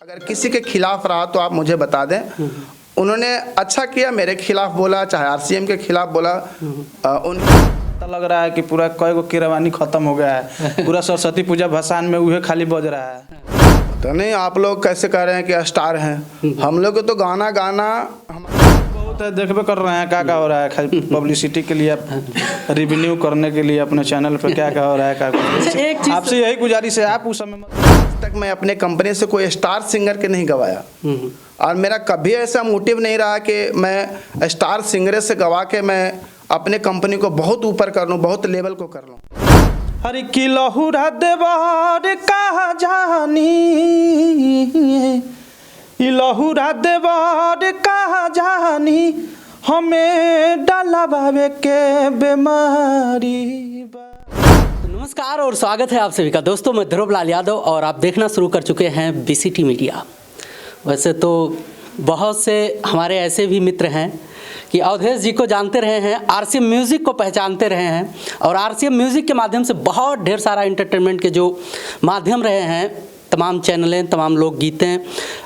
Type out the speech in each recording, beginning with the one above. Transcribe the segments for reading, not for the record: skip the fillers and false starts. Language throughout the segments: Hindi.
अगर किसी के खिलाफ रहा तो आप मुझे बता दें। उन्होंने अच्छा किया, मेरे खिलाफ बोला, चाहे आरसीएम के खिलाफ बोला। पता लग रहा है कि पूरा कई गो किरवानी खत्म हो गया है। पूरा सरस्वती पूजा भसान में उहे खाली बज रहा है। तो नहीं, आप लोग कैसे कह रहे हैं कि स्टार हैं? हम लोग तो गाना बहुत है, देखबे कर रहे हैं क्या क्या हो रहा है। खाली पब्लिसिटी के लिए, रिवेन्यू करने के लिए अपने चैनल पे क्या क्या हो रहा है। क्या आपसे यही गुजारिश है, आप उस समय तक मैं अपने कंपनी से कोई स्टार सिंगर के नहीं गवाया, और मेरा कभी ऐसा मोटिव नहीं रहा कि मैं स्टार सिंगर से गवा के मैं अपने कंपनी को बहुत ऊपर कर लूँ, बहुत लेवल को कर लूँ। हरि की लहुरा देवर कहा जानी, लहुरा देवर कहा जानी, हमें डाला बाबे के बीमारी। नमस्कार और स्वागत है आप सभी का दोस्तों, मैं ध्रुव लाल यादव और आप देखना शुरू कर चुके हैं बीसीटी मीडिया। वैसे तो बहुत से हमारे ऐसे भी मित्र हैं कि अवधेश जी को जानते रहे हैं, आरसीएम म्यूज़िक को पहचानते रहे हैं, और आरसीएम म्यूज़िक के माध्यम से बहुत ढेर सारा एंटरटेनमेंट के जो माध्यम रहे हैं, तमाम चैनलें, तमाम लोकगीतें,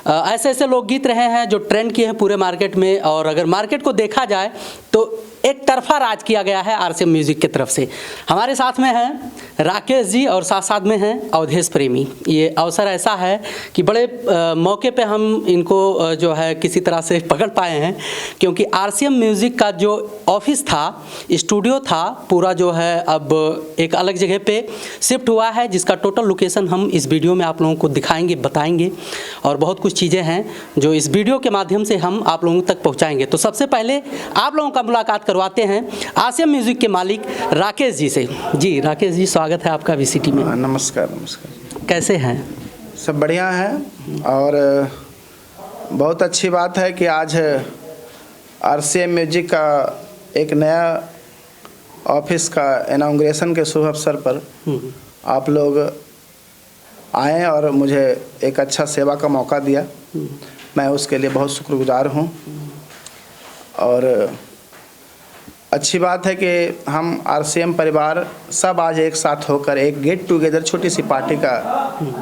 ऐसे ऐसे लोकगीत रहे हैं जो ट्रेंड किए हैं पूरे मार्केट में। और अगर मार्केट को देखा जाए तो एक तरफा राज किया गया है आरसीएम म्यूज़िक की तरफ से। हमारे साथ में हैं राकेश जी और साथ साथ में हैं अवधेश प्रेमी। ये अवसर ऐसा है कि बड़े मौके पे हम इनको जो है किसी तरह से पकड़ पाए हैं, क्योंकि आरसीएम म्यूज़िक का जो ऑफिस था, स्टूडियो था, पूरा जो है अब एक अलग जगह पे शिफ्ट हुआ है, जिसका टोटल लोकेशन हम इस वीडियो में आप लोगों को दिखाएंगे, बताएंगे, और बहुत कुछ चीज़ें हैं जो इस वीडियो के माध्यम से हम आप लोगों तक पहुँचाएँगे। तो सबसे पहले आप लोगों का मुलाकात करवाते हैं आरसीएम म्यूज़िक के मालिक राकेश जी से। जी राकेश जी, स्वागत है आपका बीसीटी में। नमस्कार। नमस्कार। कैसे हैं? सब बढ़िया है, और बहुत अच्छी बात है कि आज आरसीएम म्यूजिक का एक नया ऑफिस का इनॉग्रेशन के शुभ अवसर पर आप लोग आए और मुझे एक अच्छा सेवा का मौका दिया। मैं उसके लिए बहुत शुक्रगुजार हूँ। और अच्छी बात है कि हम आरसीएम परिवार सब आज एक साथ होकर एक गेट टुगेदर, छोटी सी पार्टी का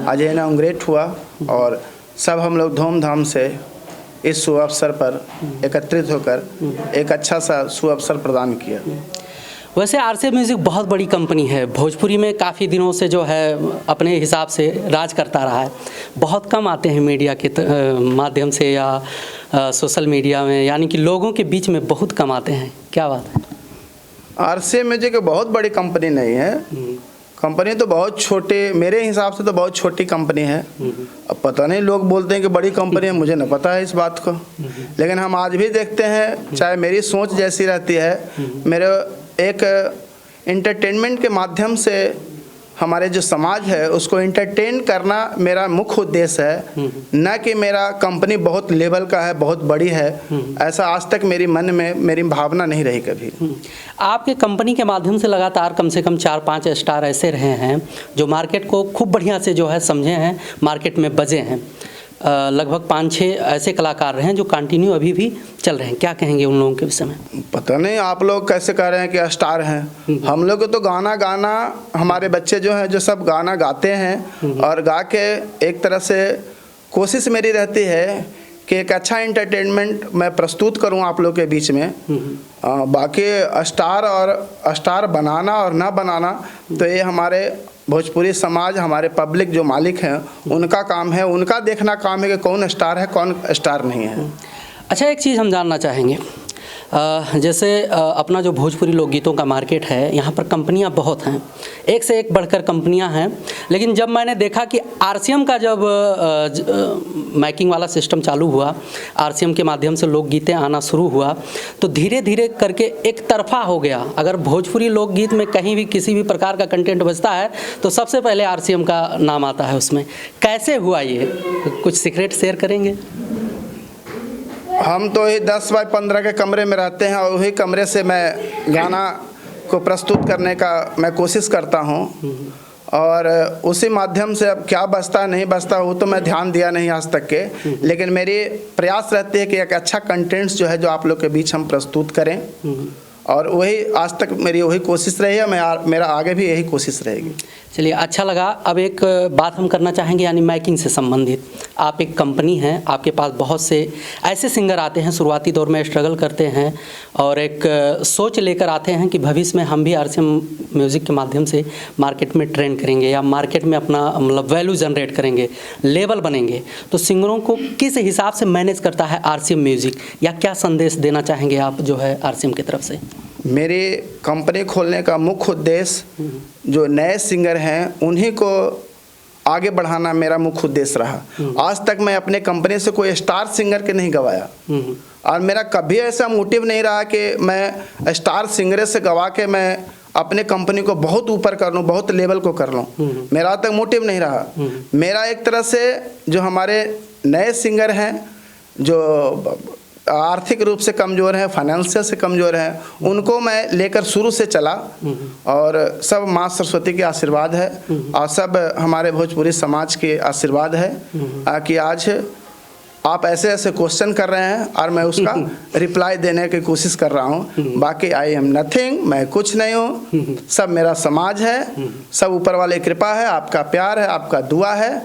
आज इनॉग्रेट हुआ, और सब हम लोग धूमधाम से इस शुभ अवसर पर एकत्रित होकर एक अच्छा सा शुभ अवसर प्रदान किया। वैसे आरसीएम म्यूज़िक बहुत बड़ी कंपनी है, भोजपुरी में काफ़ी दिनों से जो है अपने हिसाब से राज करता रहा है। बहुत कम आते हैं मीडिया के माध्यम से या सोशल मीडिया में, यानी कि लोगों के बीच में बहुत कम आते हैं। क्या बात है? आरसीएम म्यूजिक बहुत बड़ी कंपनी नहीं है। कंपनी तो बहुत छोटे, मेरे हिसाब से तो बहुत छोटी कंपनी है। अब पता नहीं, लोग बोलते हैं कि बड़ी कंपनी है, मुझे न पता है इस बात को। लेकिन हम आज भी देखते हैं, चाहे मेरी सोच जैसी रहती है, मेरे एक एंटरटेनमेंट के माध्यम से हमारे जो समाज है उसको एंटरटेन करना मेरा मुख्य उद्देश्य है, न कि मेरा कंपनी बहुत लेवल का है, बहुत बड़ी है। ऐसा आज तक मेरी मन में मेरी भावना नहीं रही कभी। आपके कंपनी के माध्यम से लगातार कम से कम 4-5 स्टार ऐसे रहे हैं जो मार्केट को खूब बढ़िया से जो है समझे हैं, मार्केट में बजे हैं। लगभग 5-6 ऐसे कलाकार रहे हैं जो कंटिन्यू अभी भी चल रहे हैं। क्या कहेंगे उन लोगों के विषय में? पता नहीं, आप लोग कैसे कह रहे हैं कि स्टार हैं। हम लोग तो गाना हमारे बच्चे जो हैं, जो सब गाना गाते हैं, और गा के एक तरह से कोशिश मेरी रहती है कि एक अच्छा एंटरटेनमेंट मैं प्रस्तुत करूं आप लोग के बीच में। बाकी स्टार बनाना और ना बनाना तो ये हमारे भोजपुरी समाज, हमारे पब्लिक जो मालिक हैं, उनका काम है, उनका देखना काम है कि कौन स्टार है, कौन स्टार नहीं है। अच्छा, एक चीज़ हम जानना चाहेंगे, जैसे अपना जो भोजपुरी लोकगीतों का मार्केट है, यहाँ पर कंपनियाँ बहुत हैं, एक से एक बढ़कर कंपनियाँ हैं। लेकिन जब मैंने देखा कि आरसीएम का जब मैकिंग वाला सिस्टम चालू हुआ, आरसीएम के माध्यम से लोकगीतें आना शुरू हुआ, तो धीरे धीरे करके एक तरफा हो गया। अगर भोजपुरी लोकगीत में कहीं भी किसी भी प्रकार का कंटेंट बजता है तो सबसे पहले आरसीएम का नाम आता है उसमें। कैसे हुआ ये? कुछ सीक्रेट शेयर करेंगे? हम तो ये 10 बाय 15 के कमरे में रहते हैं, और वही कमरे से मैं गाना को प्रस्तुत करने का मैं कोशिश करता हूँ, और उसी माध्यम से अब क्या बजता नहीं बजता वो तो मैं ध्यान दिया नहीं आज तक के। लेकिन मेरी प्रयास रहती है कि एक अच्छा कंटेंट्स जो है जो आप लोग के बीच हम प्रस्तुत करें, और वही आज तक मेरी वही कोशिश रही है, मेरा आगे भी यही कोशिश रहेगी। चलिए, अच्छा लगा। अब एक बात हम करना चाहेंगे, यानी माइकिंग से संबंधित। आप एक कंपनी हैं, आपके पास बहुत से ऐसे सिंगर आते हैं, शुरुआती दौर में स्ट्रगल करते हैं और एक सोच लेकर आते हैं कि भविष्य में हम भी आरसीएम म्यूज़िक के माध्यम से मार्केट में ट्रेंड करेंगे या मार्केट में अपना मतलब वैल्यू जनरेट करेंगे, लेवल बनेंगे। तो सिंगरों को किस हिसाब से मैनेज करता है आरसीएम म्यूज़िक, या क्या संदेश देना चाहेंगे आप जो है आरसीएम की तरफ से? मेरी कंपनी खोलने का मुख्य उद्देश्य जो नए सिंगर हैं उन्हीं को आगे बढ़ाना मेरा मुख्य उद्देश्य रहा। आज तक मैं अपने कंपनी से कोई स्टार सिंगर के नहीं गवाया, और मेरा कभी ऐसा मोटिव नहीं रहा कि मैं स्टार सिंगर से गवा के मैं अपने कंपनी को बहुत ऊपर कर लूँ, बहुत लेवल को कर लूँ। मेरा तक मोटिव नहीं रहा। मेरा एक तरह से जो हमारे नए सिंगर हैं, जो आर्थिक रूप से कमज़ोर हैं, फाइनेंशियल से कमज़ोर हैं, उनको मैं लेकर शुरू से चला। और सब माँ सरस्वती के आशीर्वाद है और सब हमारे भोजपुरी समाज के आशीर्वाद है कि आज आप ऐसे ऐसे क्वेश्चन कर रहे हैं और मैं उसका रिप्लाई देने की कोशिश कर रहा हूँ। बाकी आई एम नथिंग, मैं कुछ नहीं हूँ, सब मेरा समाज है, सब ऊपर वाले कृपा है, आपका प्यार है, आपका दुआ है।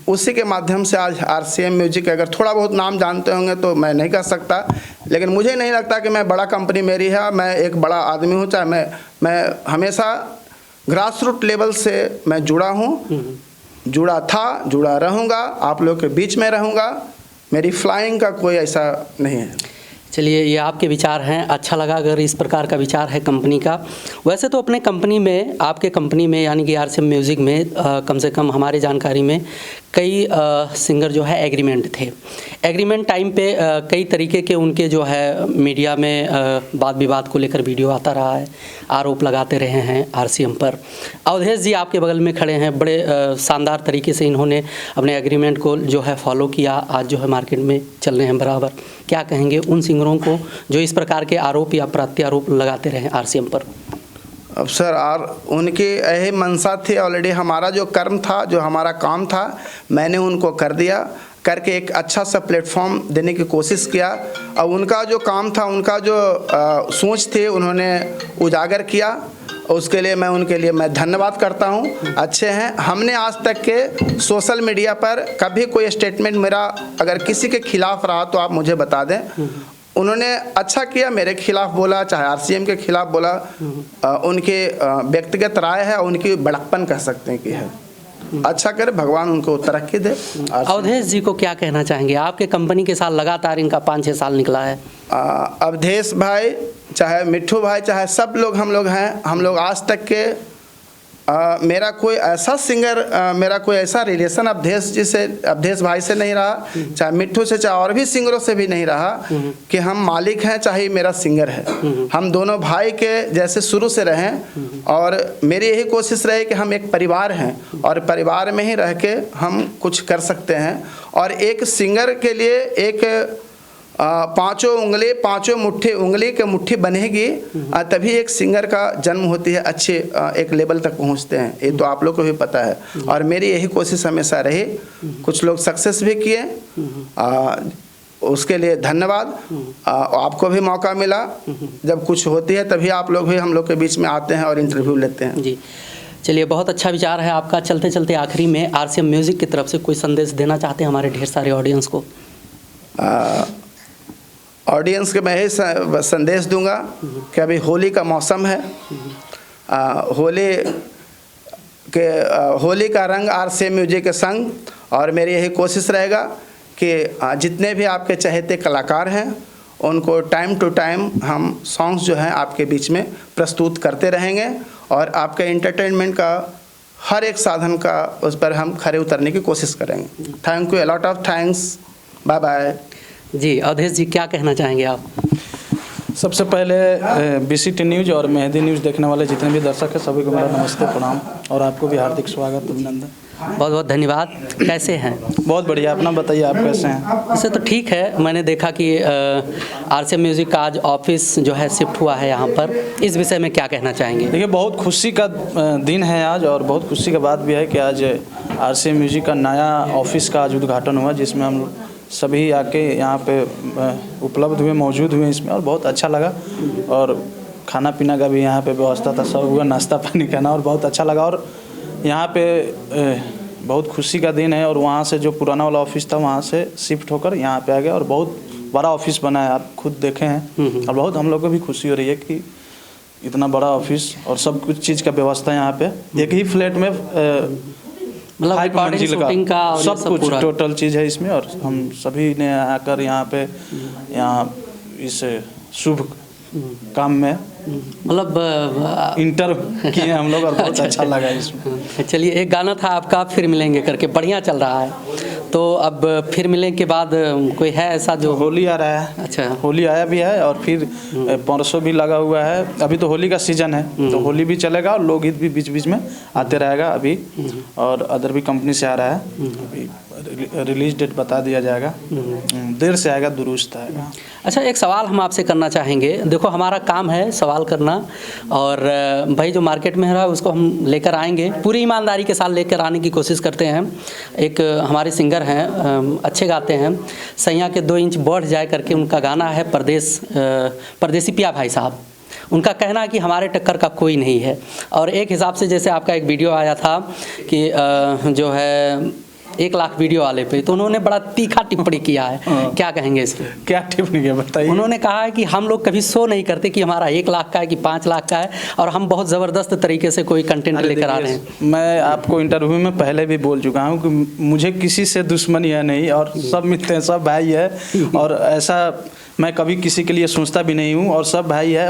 उसी के माध्यम से आज आरसीएम म्यूजिक, अगर थोड़ा बहुत नाम जानते होंगे तो मैं नहीं कह सकता, लेकिन मुझे नहीं लगता कि मैं बड़ा कंपनी मेरी है, मैं एक बड़ा आदमी हूँ। चाहे मैं हमेशा ग्रास रूट लेवल से मैं जुड़ा हूँ, जुड़ा था, जुड़ा रहूँगा, आप लोग के बीच में रहूँगा। मेरी फ्लाइंग का कोई ऐसा नहीं है। चलिए, ये आपके विचार हैं, अच्छा लगा अगर इस प्रकार का विचार है कंपनी का। वैसे तो अपने कंपनी में, आपके कंपनी में यानी कि आरसीएम म्यूज़िक में कम से कम हमारी जानकारी में कई सिंगर जो है एग्रीमेंट थे। एग्रीमेंट टाइम पे कई तरीके के उनके जो है मीडिया में वाद विवाद को लेकर वीडियो आता रहा है, आरोप लगाते रहे हैं आरसीएम पर। अवधेश जी आपके बगल में खड़े हैं, बड़े शानदार तरीके से इन्होंने अपने एग्रीमेंट को जो है फॉलो किया, आज जो है मार्केट में चल रहे हैं बराबर। क्या कहेंगे उन सिंगरों को जो इस प्रकार के आरोप या प्रत्यारोप लगाते रहे आरसीएम पर? अब सर, और उनकी यही मंशा थी, ऑलरेडी हमारा जो कर्म था, जो हमारा काम था, मैंने उनको कर दिया, करके एक अच्छा सा प्लेटफॉर्म देने की कोशिश किया। और उनका जो काम था, उनका जो सोच थी, उन्होंने उजागर किया। उसके लिए मैं धन्यवाद करता हूँ। अच्छे हैं। हमने आज तक के सोशल मीडिया पर कभी कोई स्टेटमेंट मेरा अगर किसी के खिलाफ रहा तो आप मुझे बता दें। उन्होंने अच्छा किया, मेरे खिलाफ बोला, चाहे आरसीएम के खिलाफ बोला, उनके व्यक्तिगत राय है, उनकी बड़प्पन कह सकते हैं कि है। अच्छा करे, भगवान उनको तरक्की दे। अवधेश जी को क्या कहना चाहेंगे? आपके कंपनी के साथ लगातार इनका 5-6 साल निकला है। अवधेश भाई, चाहे मिट्ठू भाई, चाहे सब लोग हम लोग हैं, हम लोग आज तक के मेरा कोई ऐसा सिंगर, मेरा कोई ऐसा रिलेशन अवधेश भाई से नहीं रहा, चाहे मिट्ठू से, चाहे और भी सिंगरों से भी नहीं रहा कि हम मालिक हैं चाहे मेरा सिंगर है। हम दोनों भाई के जैसे शुरू से रहें, और मेरी यही कोशिश रही कि हम एक परिवार हैं और परिवार में ही रह के हम कुछ कर सकते हैं। और एक सिंगर के लिए एक पांचों उंगली के मुट्ठी बनेगी, तभी एक सिंगर का जन्म होती है, अच्छे एक लेवल तक पहुंचते हैं। ये तो आप लोग को भी पता है, और मेरी यही कोशिश हमेशा रही। कुछ लोग सक्सेस भी किए, उसके लिए धन्यवाद। आपको भी मौका मिला, जब कुछ होती है तभी आप लोग भी हम लोग के बीच में आते हैं और इंटरव्यू लेते हैं। जी, चलिए, बहुत अच्छा विचार है आपका। चलते चलते आखिरी में आरसीएम म्यूज़िक की तरफ से कोई संदेश देना चाहते हैं हमारे ढेर सारे ऑडियंस को? ऑडियंस के मैं यही संदेश दूंगा कि अभी होली का मौसम है। होली का रंग आरसीएम म्यूजिक के संग, और मेरी यही कोशिश रहेगा कि जितने भी आपके चहेते कलाकार हैं उनको टाइम टू टाइम हम सॉन्ग्स जो हैं आपके बीच में प्रस्तुत करते रहेंगे, और आपके एंटरटेनमेंट का हर एक साधन का उस पर हम खरे उतरने की कोशिश करेंगे। Thank you, a lot of thanks, bye bye. जी, अवधेश जी क्या कहना चाहेंगे आप? सबसे पहले बीसीटी न्यूज़ और मेहंदी न्यूज़ देखने वाले जितने भी दर्शक हैं सभी को मेरा नमस्ते, प्रणाम, और आपको भी हार्दिक स्वागत, अभिनंदन। बहुत बहुत धन्यवाद। कैसे हैं? बहुत बढ़िया, अपना बताइए, आप कैसे हैं? वैसे तो ठीक है। मैंने देखा कि आरसीएम म्यूज़िक का आज ऑफिस जो है शिफ्ट हुआ है यहाँ पर, इस विषय में क्या कहना चाहेंगे? देखिए, बहुत खुशी का दिन है आज, और बहुत खुशी की बात भी है कि आज आरसीएम म्यूज़िक का नया ऑफिस का आज उद्घाटन हुआ, जिसमें हम सभी आके यहाँ पे उपलब्ध हुए, मौजूद हुए इसमें, और बहुत अच्छा लगा। और खाना पीना का भी यहाँ पे व्यवस्था था, सब हुआ नाश्ता पानी करना और बहुत अच्छा लगा। और यहाँ पे बहुत खुशी का दिन है। और वहाँ से जो पुराना वाला ऑफिस था वहाँ से शिफ्ट होकर यहाँ पे आ गया और बहुत बड़ा ऑफिस बना है, आप खुद देखे हैं। और बहुत हम लोग को भी खुशी हो रही है कि इतना बड़ा ऑफिस और सब कुछ चीज़ का व्यवस्था यहाँ पे एक ही फ्लैट में मतलब 5 रिकॉर्डिंग मंजिल शूटिंग का और सब कुछ टोटल चीज़ है इसमें। और हम सभी ने आकर यहाँ पे इस शुभ काम में मतलब इंटर किए हम लोग और बहुत अच्छा लगा इसमें। चलिए, एक गाना था आपका फिर मिलेंगे करके, बढ़िया चल रहा है। तो अब फिर मिलने के बाद कोई है ऐसा जो होली आ रहा है। अच्छा, होली आया भी है और फिर परसों भी लगा हुआ है। अभी तो होली का सीजन है तो होली भी चलेगा और लोकगीत भी बीच बीच में आते रहेगा अभी। और अदर भी कंपनी से आ रहा है, अभी रिलीज डेट बता दिया जाएगा, देर से आएगा दुरुस्त आएगा। अच्छा, एक सवाल हम आपसे करना चाहेंगे। देखो, हमारा काम है सवाल करना और भाई जो मार्केट में है उसको हम लेकर आएंगे, पूरी ईमानदारी के साथ लेकर आने की कोशिश करते हैं। एक हमारे सिंगर हैं, अच्छे गाते हैं, सैया के 2 इंच बढ़ जाए करके उनका गाना है, परदेसी पिया भाई साहब। उनका कहना है कि हमारे टक्कर का कोई नहीं है। और एक हिसाब से जैसे आपका एक वीडियो आया था कि जो है 1 लाख वीडियो वाले पे, तो उन्होंने बड़ा तीखा टिप्पणी किया है, क्या कहेंगे इस पे? क्या टिप्पणी है बताइए। उन्होंने कहा है कि हम लोग कभी शो नहीं करते कि हमारा 1 लाख का है कि 5 लाख का है और हम बहुत ज़बरदस्त तरीके से कोई कंटेंट लेकर आ रहे हैं। मैं आपको इंटरव्यू में पहले भी बोल चुका हूँ कि मुझे किसी से दुश्मनी है नहीं और सब मिलते हैं, सब भाई है। और ऐसा मैं कभी किसी के लिए सोचता भी नहीं हूँ और सब भाई है।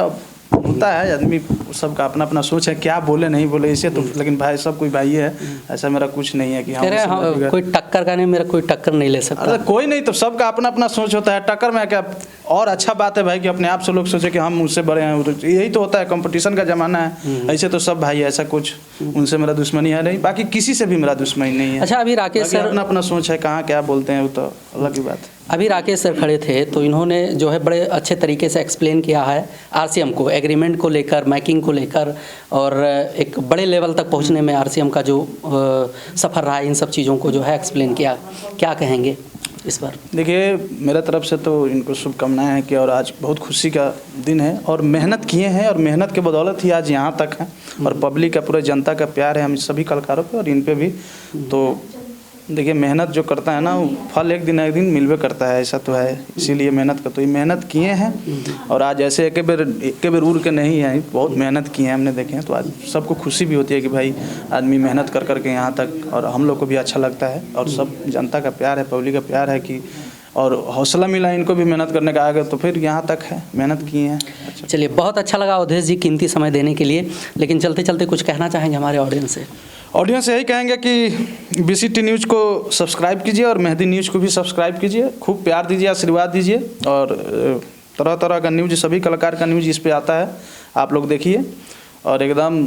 होता है आदमी सबका अपना अपना सोच है, क्या बोले नहीं बोले इसे तो, लेकिन भाई सब कोई भाई है। ऐसा मेरा कुछ नहीं है कि हाँ कोई टक्कर का नहीं, मेरा कोई टक्कर नहीं ले सकता। अरे कोई नहीं, तो सबका अपना अपना सोच होता है, टक्कर में क्या। और अच्छा बात है भाई कि अपने आप से लोग सोचे कि हम उससे बड़े हैं, यही तो होता है, कंपटीशन का ज़माना है। ऐसे तो सब भाई, ऐसा कुछ उनसे मेरा दुश्मनी है नहीं, बाकी किसी से भी मेरा दुश्मनी नहीं है। अच्छा, अभी राकेश सर अपना अपना सोच है, कहाँ क्या बोलते हैं वो तो अलग ही बात है। अभी राकेश सर खड़े थे तो इन्होंने जो है बड़े अच्छे तरीके से एक्सप्लेन किया है आरसीएम को, एग्रीमेंट को लेकर, मैकिंग को लेकर और एक बड़े लेवल तक पहुंचने में आरसीएम का जो सफ़र रहा है, इन सब चीज़ों को जो है एक्सप्लेन किया। क्या कहेंगे इस पर? देखिए, मेरा तरफ से तो इनको शुभकामनाएं हैं कि और आज बहुत खुशी का दिन है और मेहनत किए हैं और मेहनत के बदौलत ही आज यहाँ तक है। और पब्लिक का, पूरे जनता का प्यार है हम सभी कलाकारों पे और इन पे भी। तो देखिए, मेहनत जो करता है ना, वो फल एक दिन मिलवे करता है, ऐसा तो है। इसीलिए मेहनत का तो ये मेहनत किए हैं और आज ऐसे एक बेर उड़ के नहीं है, बहुत मेहनत किए हैं हमने, देखे हैं। तो आज सबको खुशी भी होती है कि भाई आदमी मेहनत कर करके यहाँ तक, और हम लोग को भी अच्छा लगता है और सब जनता का प्यार है, पब्लिक का प्यार है कि और हौसला मिला इनको भी मेहनत करने का, आगे तो फिर यहाँ तक है, मेहनत किए हैं। अच्छा, चलिए, बहुत अच्छा लगा अवधेश जी कीमती समय देने के लिए। लेकिन चलते चलते कुछ कहना चाहेंगे हमारे ऑडियंस से? ऑडियंस यही कहेंगे कि बीसीटी न्यूज़ को सब्सक्राइब कीजिए और मेहंदी न्यूज़ को भी सब्सक्राइब कीजिए, खूब प्यार दीजिए, आशीर्वाद दीजिए। और तरह तरह का न्यूज़, सभी कलाकार का न्यूज़ इस पे आता है, आप लोग देखिए। और एकदम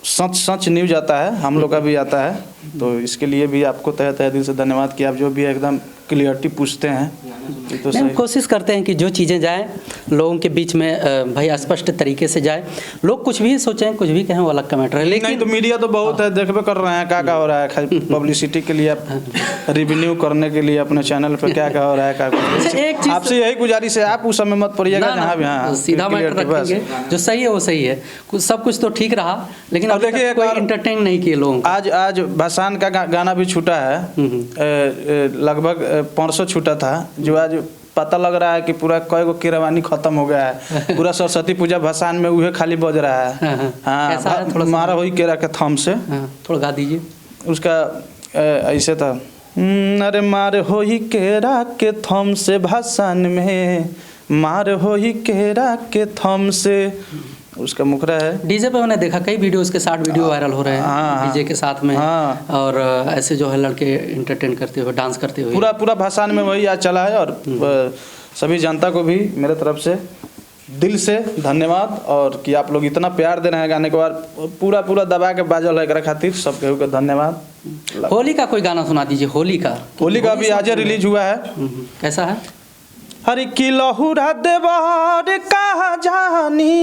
सच न्यूज़ आता है, हम लोग का भी आता है। तो इसके लिए भी आपको तहे दिल से धन्यवाद कि आप जो भी एकदम क्लियरिटी पूछते हैं। तो हम कोशिश करते हैं कि जो चीज़ें जाएँ लोगों के बीच में, भाई स्पष्ट तरीके से जाए। लोग कुछ भी सोचें, कुछ भी कहें, वो अलग का मैटर है। लेकिन नहीं तो मीडिया तो बहुत है, देखबे कर रहे हैं क्या हो रहा है, खाली पब्लिसिटी के लिए, रिवेन्यू करने के लिए अपने चैनल पे क्या हो रहा है, क्या। एक चीज़ आपसे यही गुजारिश है, आप उस समय मत पड़िएगा जहाँ भी। हाँ, सीधा मैटर रखेंगे, जो सही है वो सही है। सब कुछ तो ठीक रहा, लेकिन अब देखिए कोई इंटरटेन नहीं किए लोगों को। आज भाषान का गाना भी छूटा है, लगभग 500 छूटा था, जो आज पता लग रहा है कि पूरा कई गो किरवानी खत्म हो गया है। पूरा सरस्वती पूजा भसान में उहे खाली बज रहा है। हाँ, मारा हुई केरा के थम से। थोड़ा गा दीजिए उसका। ऐसे था, अरे मार होई केरा के थम से भसान में, मार होई केरा के थम से, उसका मुखरा है। डीजे पे मैंने देखा कई वीडियो, उसके 60 वीडियो वायरल हो रहे हैं डीजे के साथ में। और ऐसे जो है लड़के इंटरटेन करते हुए, डांस करते हुए, पूरा भाषण में वही आज चला है। और सभी जनता को भी मेरे तरफ से दिल से धन्यवाद, और कि आप लोग इतना प्यार दे रहे हैं गाने के बाद, पूरा दबा के बाजल है खातिर सब केहू के धन्यवाद। होली का कोई गाना सुना दीजिए। होली का भी आज रिलीज हुआ है। कैसा है? हरि की लहुरा देवर कहा जानी,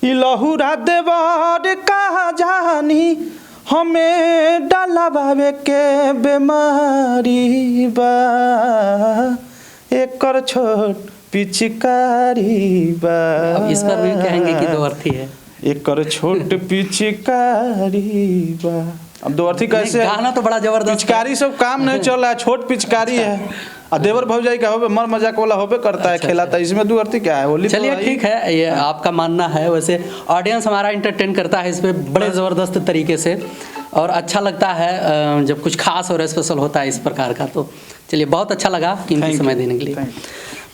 लहुरा देवर कहा जानी, हमें डलावे के बीमारी बा, एकर छोट पिचकारी बा। अब इस पर भी कहेंगे कि दो अर्थी है। एकर छोट पिचकारी बा। अब दो अर्थी कैसे है? गाना तो बड़ा जबरदस्त है। पिचकारी सब काम नहीं चल रहा है, छोट पिचकारी है और देवर भौजाई का होबे मर मजाक वाला होबे करता है, खेलाता है, इसमें दो अर्थी क्या है? होली तो चलिए भाई- ठीक है, ये आपका मानना है। वैसे ऑडियंस हमारा इंटरटेन करता है इस पे बड़े ज़बरदस्त तरीके से, और अच्छा लगता है जब कुछ खास और स्पेशल होता है इस प्रकार का। तो चलिए, बहुत अच्छा लगा कीमती Thank समय you. देने के लिए। Thank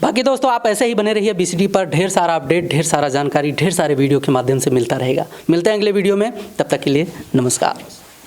बाकी दोस्तों, आप ऐसे ही बने रहिए BCT पर। ढेर सारा अपडेट, ढेर सारा जानकारी, ढेर सारे वीडियो के माध्यम से मिलता रहेगा। मिलते हैं अगले वीडियो में, तब तक के लिए नमस्कार।